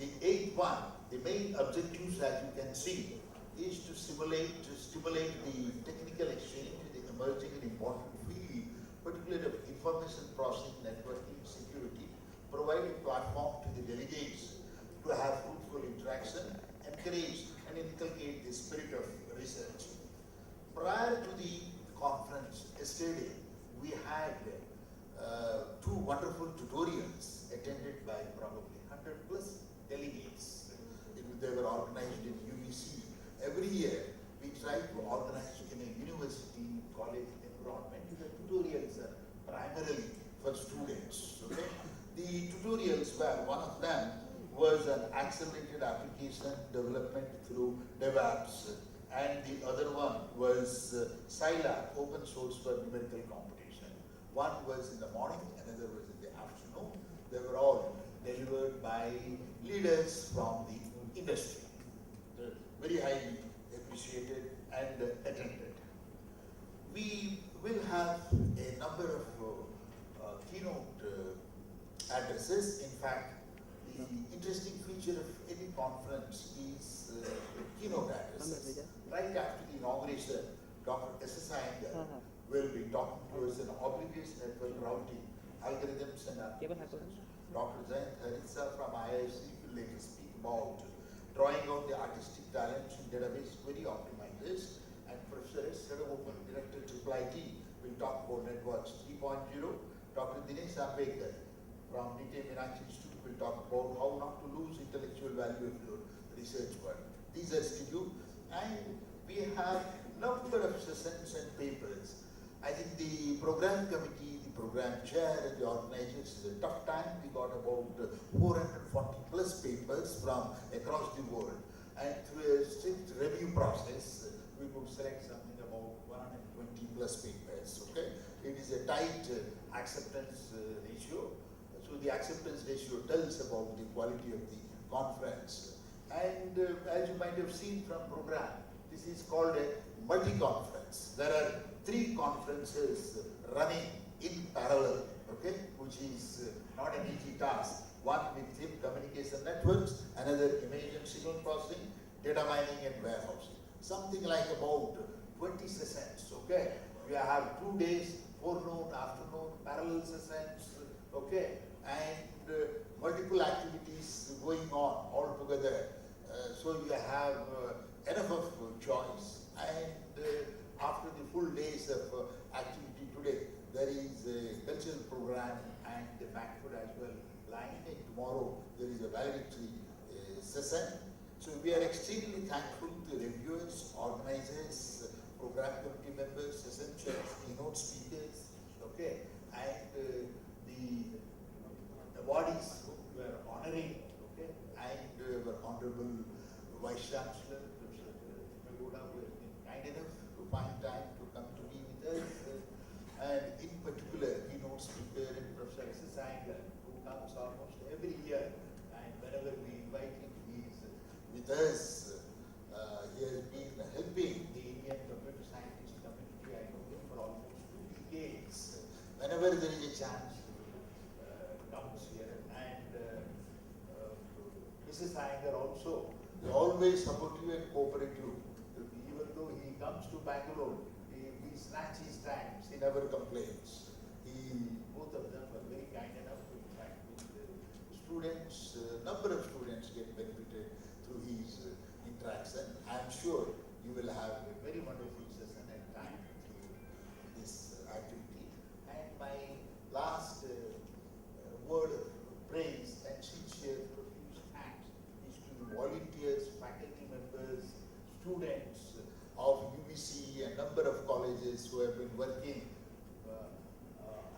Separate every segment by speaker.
Speaker 1: The eighth one, the main objectives, as you can see, is to stimulate the technical exchange in the emerging and important field, particularly of information processing, networking, security, provide a platform to the delegates to have fruitful interaction, encourage and inculcate the spirit of research. Prior to the conference yesterday, we had two wonderful tutorials attended by probably 100 plus delegates. They were organized in UVCE. Every year, we try to organize in a university, college environment. The tutorials are primarily for students. Okay? The tutorials were, one of them was an accelerated application development through DevOps, and the other one was Scilab, open source for numerical computation. One was in the morning, another was in the afternoon. They were all delivered by leaders from the industry. Very highly appreciated and attended. We will have a number of keynote addresses. In fact, the interesting feature of any conference is keynote addresses. Right after the inauguration, Dr. S.S. Iyengar will be talking to us on oblivious network routing, algorithms and applications. Dr. Jayant Haritsa from IISP will later speak about drawing out the artistic talents in database query optimizers, and Professor S. Sadagopan, Director IIIT, will talk about networks 3.0. Dr. Dinesh Ambedkar from DT Meenakshi Institute will talk about how not to lose intellectual value of your research work. These are scheduled, and we have number of sessions and papers. I think the program committee, the program chair and the organizers is a tough time. We got about 440 plus papers from across the world, and through a strict review process, we could select something about 120 plus papers. Okay, it is a tight acceptance ratio. So the acceptance ratio tells about the quality of the conference. And as you might have seen from program, this is called a multi-conference. There are 3 conferences running in parallel, okay, which is not an easy task. One with thin communication networks, another image and signal processing, data mining and warehousing. Something like about 20 sessions, okay. We have 2 days, forenoon, afternoon, parallel sessions, okay, and multiple activities going on all together. So you have enough of choice, and after the full days of activity today, there is a cultural program and the banquet as well lying, and tomorrow there is a valedictory session. So we are extremely thankful to reviewers, organizers, program committee members, session chairs, keynote speakers, okay, and the awardees who we are honoring, okay, and our Honorable Vice Chancellor, Professor Magoda, who has been kind enough to find time to come to be with us, and in particular, keynote speaker and Professor S.S. Iyengar, who comes almost every year, and whenever we invite him, he is with us. He has been helping the Indian computer scientist community, I know him for almost 2 decades. Whenever there is a chance, comes here, and Mrs. Iyengar also, they always supportive and cooperative. Even though he comes to Bangalore, he snatches his times, he never complains. Both of them are very kind enough to interact with students. Number of students get benefited through his interaction. I am sure you will have a very wonderful session and time through this activity. And my last word of praise and sincere profuse thanks is to the volunteers, faculty members, students of UVCE and number of colleges who have been working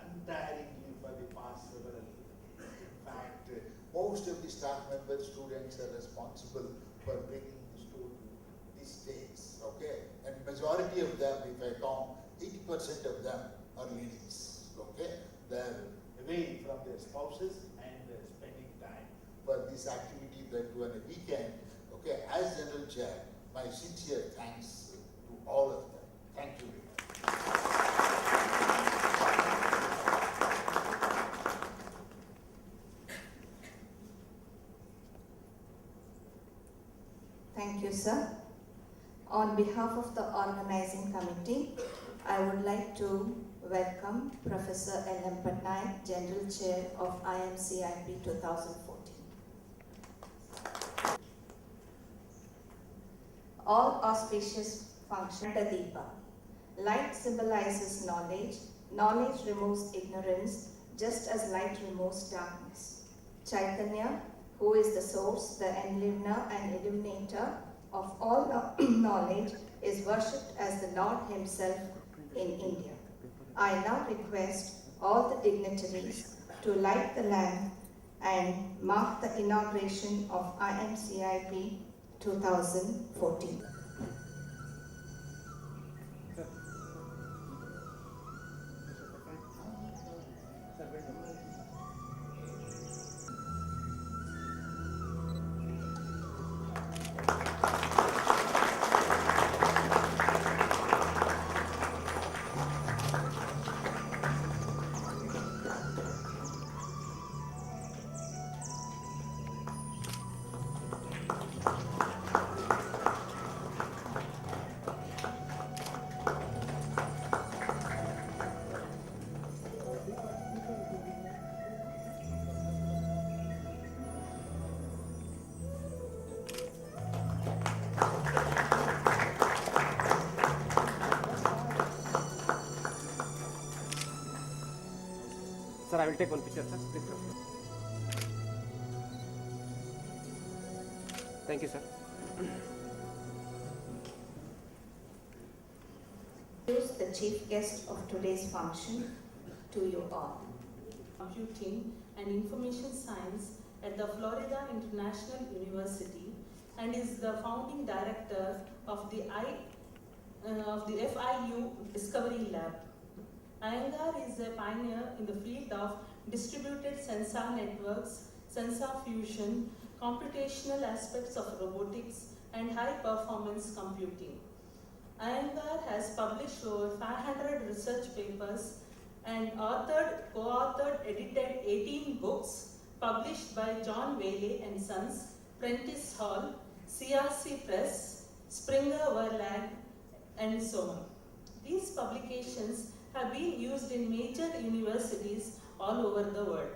Speaker 1: untiringly for the past several years. In fact, most of the staff members, students are responsible for bringing the school to these days, okay? And majority of them, if I count, 80% of them are ladies, okay? They're away from their spouses and spending time for this activity that do on a weekend, okay? As General Chair, my sincere thanks to all of them. Thank you very much.
Speaker 2: Thank you, sir. On behalf of the organizing committee, I would like to welcome Professor L.M. Patnaik, General Chair of IMCIP 2014. All auspicious function Deepa. Light symbolizes knowledge. Knowledge removes ignorance, just as light removes darkness. Chaitanya, who is the source, the enlivener and illuminator of all knowledge, is worshipped as the Lord himself in India. I now request all the dignitaries to light the lamp and mark the inauguration of IMCIP 2014.
Speaker 3: Sir, I will take one picture, sir. Please come. Thank you, sir.
Speaker 2: Introduce the chief guest of today's function to you all.
Speaker 4: Computing and Information Science at the Florida International University and is the founding director of the FIU Discovery Lab. Iyengar is a pioneer in the field of distributed sensor networks, sensor fusion, computational aspects of robotics, and high-performance computing. Iyengar has published over 500 research papers and authored, co-authored, edited 18 books published by John Whaley and Sons, Prentice Hall, CRC Press, Springer Verlag, and so on. These publications have been used in major universities all over the world.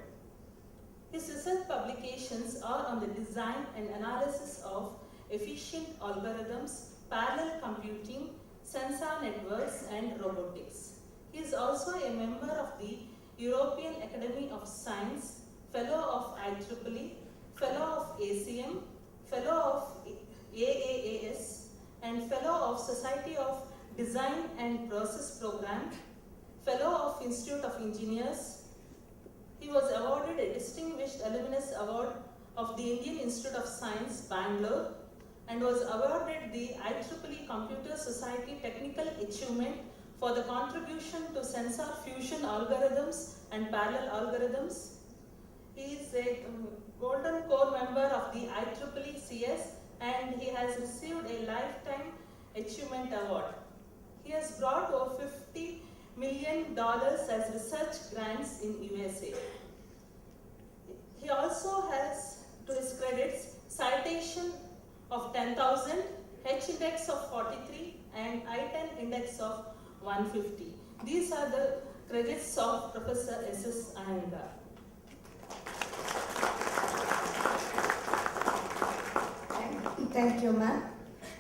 Speaker 4: His research publications are on the design and analysis of efficient algorithms, parallel computing, sensor networks, and robotics. He is also a member of the European Academy of Science, Fellow of IEEE, Fellow of ACM, Fellow of AAAS, and Fellow of Society of Design and Process Program, Fellow of Institute of Engineers. He was awarded a Distinguished Alumnus Award of the Indian Institute of Science, Bangalore, and was awarded the IEEE Computer Society Technical Achievement for the contribution to sensor fusion algorithms and parallel algorithms. He is a Golden Core member of the IEEE CS and he has received a Lifetime Achievement Award. He has brought over $50 million as research grants in USA. He also has, to his credits, citation of 10,000, H-index of 43, and I-10 index of 150. These are the credits of Professor S.S. Iyengar.
Speaker 2: Thank you, ma'am.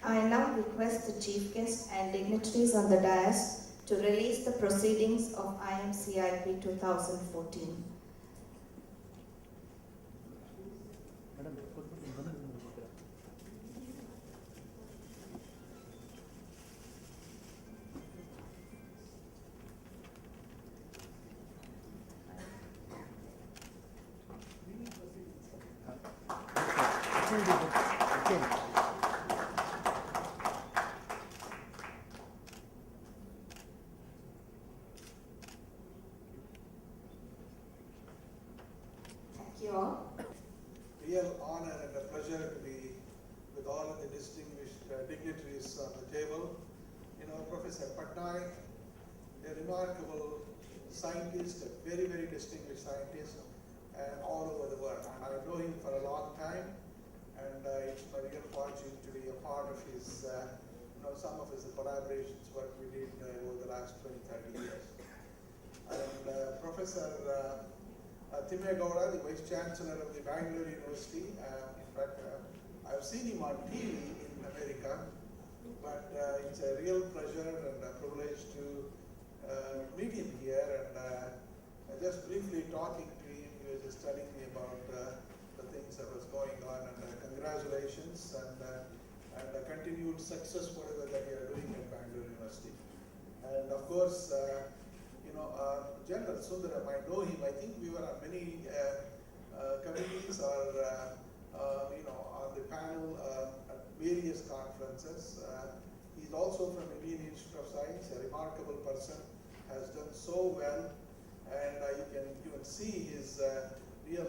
Speaker 2: I now request the chief guest and dignitaries on the dais to release the proceedings of IMCIP 2014. Thank you all.
Speaker 5: Real honor and a pleasure to be with all of the distinguished dignitaries on the table. You know, Professor Patnaik, a remarkable scientist, a very, very distinguished scientist all over the world. And I know him for a long time, and it's my real fortune to be a part of his, some of his collaborations, what we did over the last 20-30 years. And Professor Timegowda, the Vice Chancellor of the Bangalore University, in fact, I've seen him on TV in America, but it's a real pleasure and a privilege to meet him here. And just briefly talking to him, he was just telling me about the things that was going on, and congratulations and continued success, whatever that you are doing at Bangalore University. And of course, General Sundaram, I know him. I think we were on many committees or on the panel at various conferences. He's also from Indian Institute of Science, a remarkable person, has done so well, and you can even see his real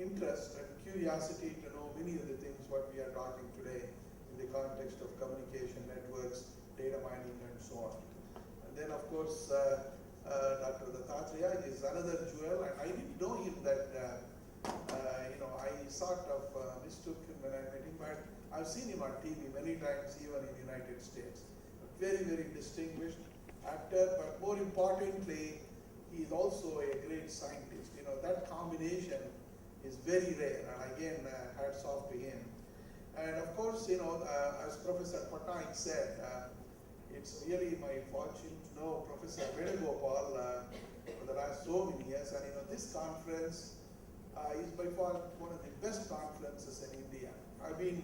Speaker 5: interest and curiosity to know many of the things what we are talking today in the context of communication networks, data mining, and so on. And then of course Dr. Dattatreya is another jewel, and I didn't know him that I sort of mistook him when I met him, but I've seen him on TV many times, even in the United States. A very, very distinguished actor, but more importantly, he is also a great scientist. That combination is very rare, and again, hats off to him. And of course, as Professor Patnaik said, it's really my fortune to know Professor Venugopal for the last so many years, and this conference is by far one of the best conferences in India. I've been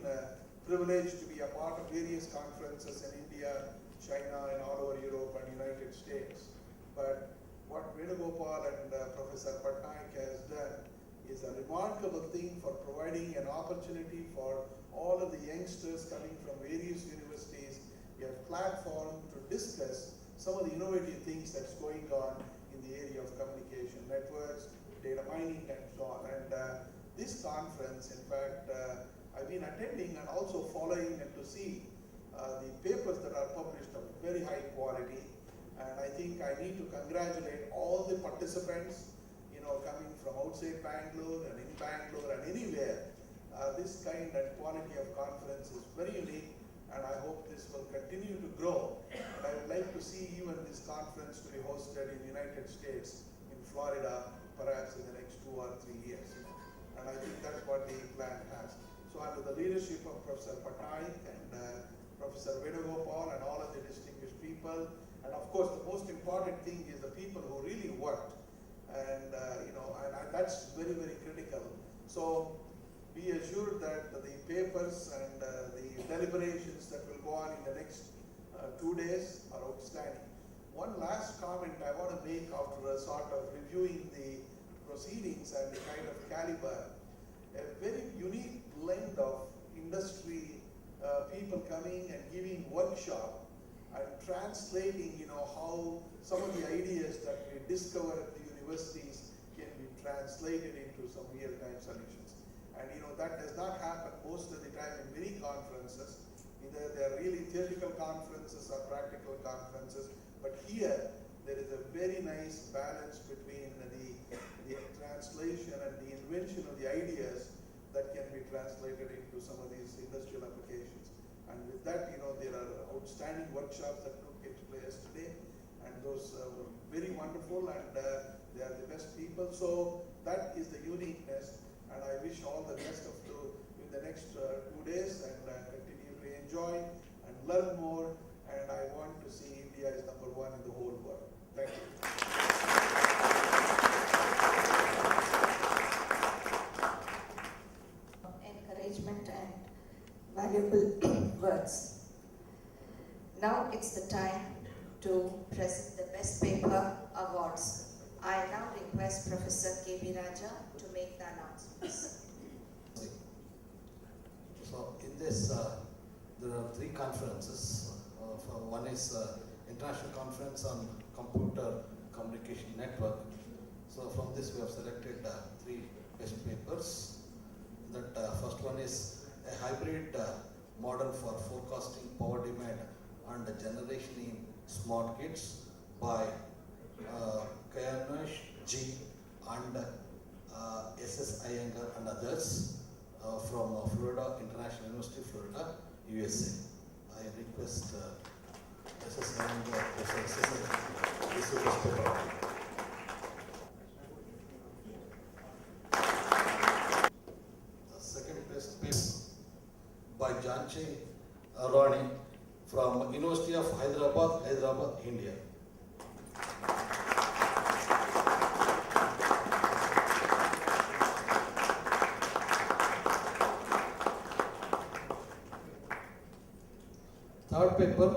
Speaker 5: privileged to be a part of various conferences in India, China, and all over Europe and United States. But what Venugopal and Professor Patnaik has done is a remarkable thing for providing an opportunity for all of the youngsters coming from various universities, a platform to discuss some of the innovative things that's going on in the area of communication networks, data mining, and so on. And this conference, in fact, I've been attending and also following and to see the papers that are published of very high quality. And I think I need to congratulate all the participants, coming from outside Bangalore and in Bangalore and anywhere. This kind and quality of conference is very unique, and I hope this will continue to grow. And I would like to see even this conference to be hosted in the United States, in Florida, perhaps in the next 2 or 3 years. And I think that's what the plan has. So under the leadership of Professor Patnaik and Professor Venugopal and all of the distinguished people, and of course the most important thing is the people who really worked, and and that's very, very critical. So be assured that the papers and the deliberations that will go on in the next 2 days are outstanding. One last comment I want to make after a sort of reviewing the proceedings and the kind of caliber, a very unique blend of industry people coming and giving workshop and translating, how some of the ideas that we discover at the universities can be translated into some real-time solutions. And that does not happen most of the time in many conferences. Either they're really theoretical conferences or practical conferences, but here there is a very nice balance between the translation and the invention of the ideas that can be translated into some of these industrial applications. And with that, there are outstanding workshops that took place today, and those were very wonderful, and they are the best people. So that is the uniqueness, and I wish all the best of you in the next 2 days, and continue to enjoy and learn more. And I want to see India as number 1 in the whole world. Thank you.
Speaker 2: Encouragement and valuable words. Now it's the time to present the Best Paper Awards. I now request Professor K.B. Raja to make the announcements.
Speaker 6: So in this, there are 3 conferences. One is International Conference on Computer Communication Network. So from this we have selected 3 best papers. That first one is a hybrid model for forecasting power demand and generation in smart grids by Kayanish G and S.S. Iyengar and others from Florida, International University, Florida. USA. I request Mrs. Nanda, Professor Visvesvaraya. The second best piece by Janchi Rani from University of Hyderabad, India. Third paper,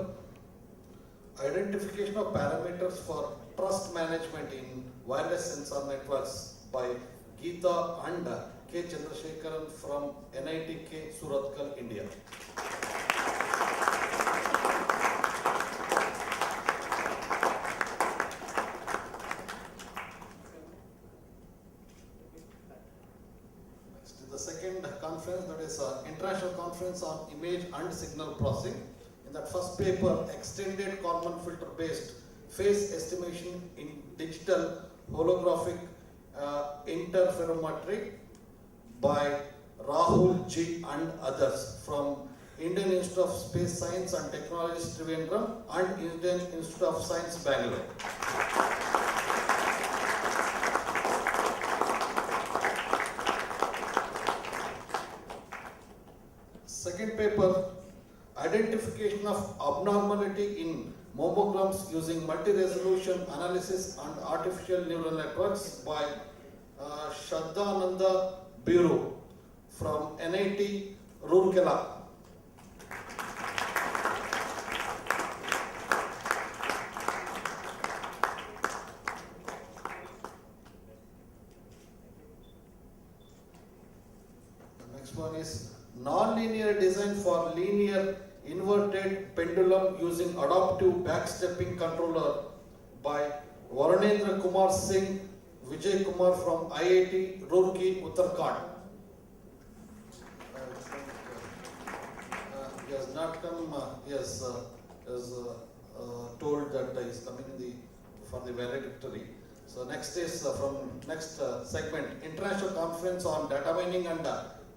Speaker 6: identification of parameters for trust management in wireless sensor networks by Geeta and K. Chandrasekharan from NIT K. Surathkal, India. Next is the second conference, that is International Conference on Image and Signal Processing. In that first paper, extended Kalman filter based phase estimation in digital holographic interferometry by Rahul G and others from Indian Institute of Space Science and Technology Trivandrum and Indian Institute of Science Bangalore. Second paper, identification of abnormality in mammograms using multi-resolution analysis and artificial neural networks by Shraddhananda Bureau from NIT Rourkela. The next one is non-linear design for linear inverted pendulum using adaptive backstepping controller by Varunendra Kumar Singh Vijay Kumar from IIT Roorkee, Uttarakhand. He has not come, he has told that he is coming for the valedictory. So next is from next segment, International Conference on Data Mining and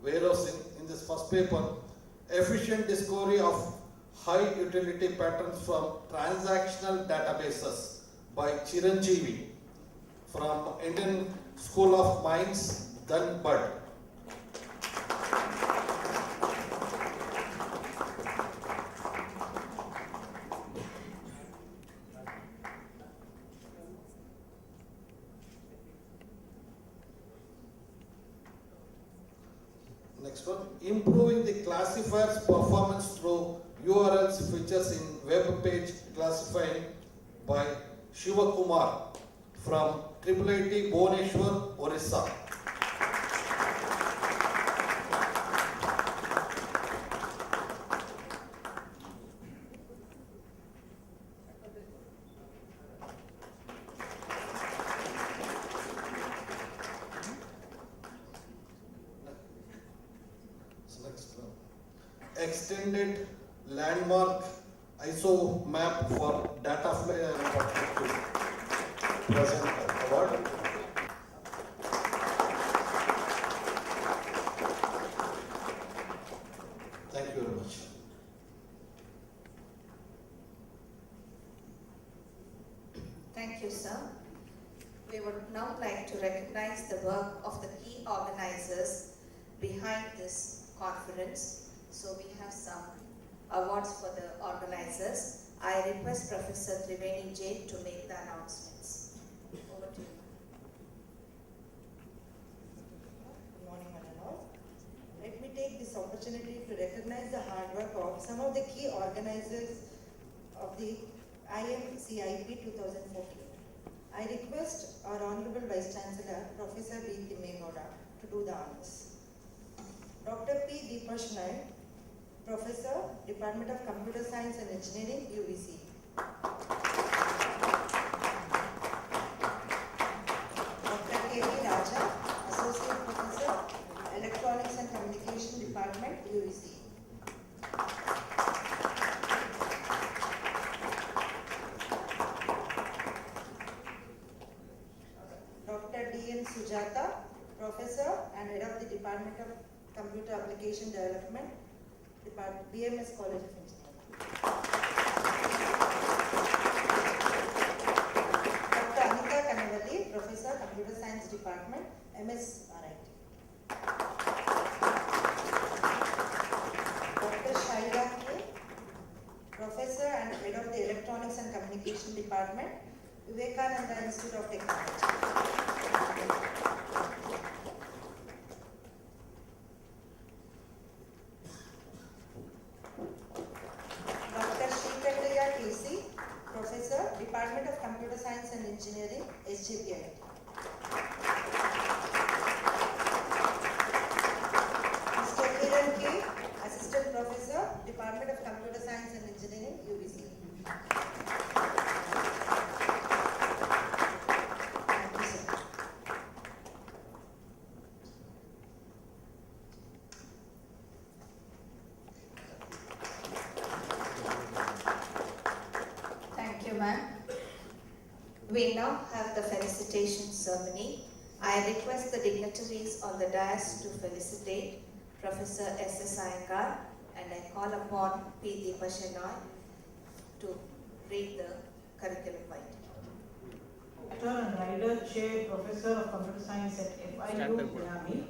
Speaker 6: Warehousing. In this first paper, efficient discovery of high utility patterns from transactional databases by Chiranjeevi from Indian School of Mines, Dhanbad. Next one, improving the classifier's performance through URLs features in web page classifying by Shiva Kumar from IIIT Bhubaneswar, Orissa. Extended landmark ISO map for data flow present award. Thank you very much.
Speaker 2: Thank you, sir. We would now like to recognize the work of the key organizers behind this conference. So we have some awards for the organizers. I request Professor Triveni J to make the announcements. Over to you.
Speaker 7: Good morning, one and all. Let me take this opportunity to recognize the hard work of some of the key organizers of the IMCIP 2014. I request our Honorable Vice Chancellor, Professor B. Timmegoda, to do the honors. Dr. P. Deepash Naik, Professor, Department of Computer Science and Engineering, UVCE. Dr. K. V. Raja, Associate Professor, Electronics and Communication Department, UVCE. Dr. D. N. Sujata, Professor and Head of the Department of Computer Application Development, BMS College of Engineering. Dr. Anita Kanavalli, Professor, Computer Science Department, MS RIT. Dr. Shaila K, Professor and Head of the Electronics and Communication Department, Vivekananda Institute of Technology. Dr. Shrikandaya KC, Professor, Department of Computer Science and Engineering, SJPIT. Mr. Kiran K, Assistant Professor, Department of Computer Science and Engineering, UVCE. Thank you, sir.
Speaker 2: Thank you, ma'am. We now have the felicitation ceremony. I request the dignitaries on the dais to felicitate Professor S.S. Iyengar, and I call upon P. Deepa Shenoy to read the curriculum vitae.
Speaker 8: Dr. and Ryder Chair, Professor of Computer Science at FIU, Miami,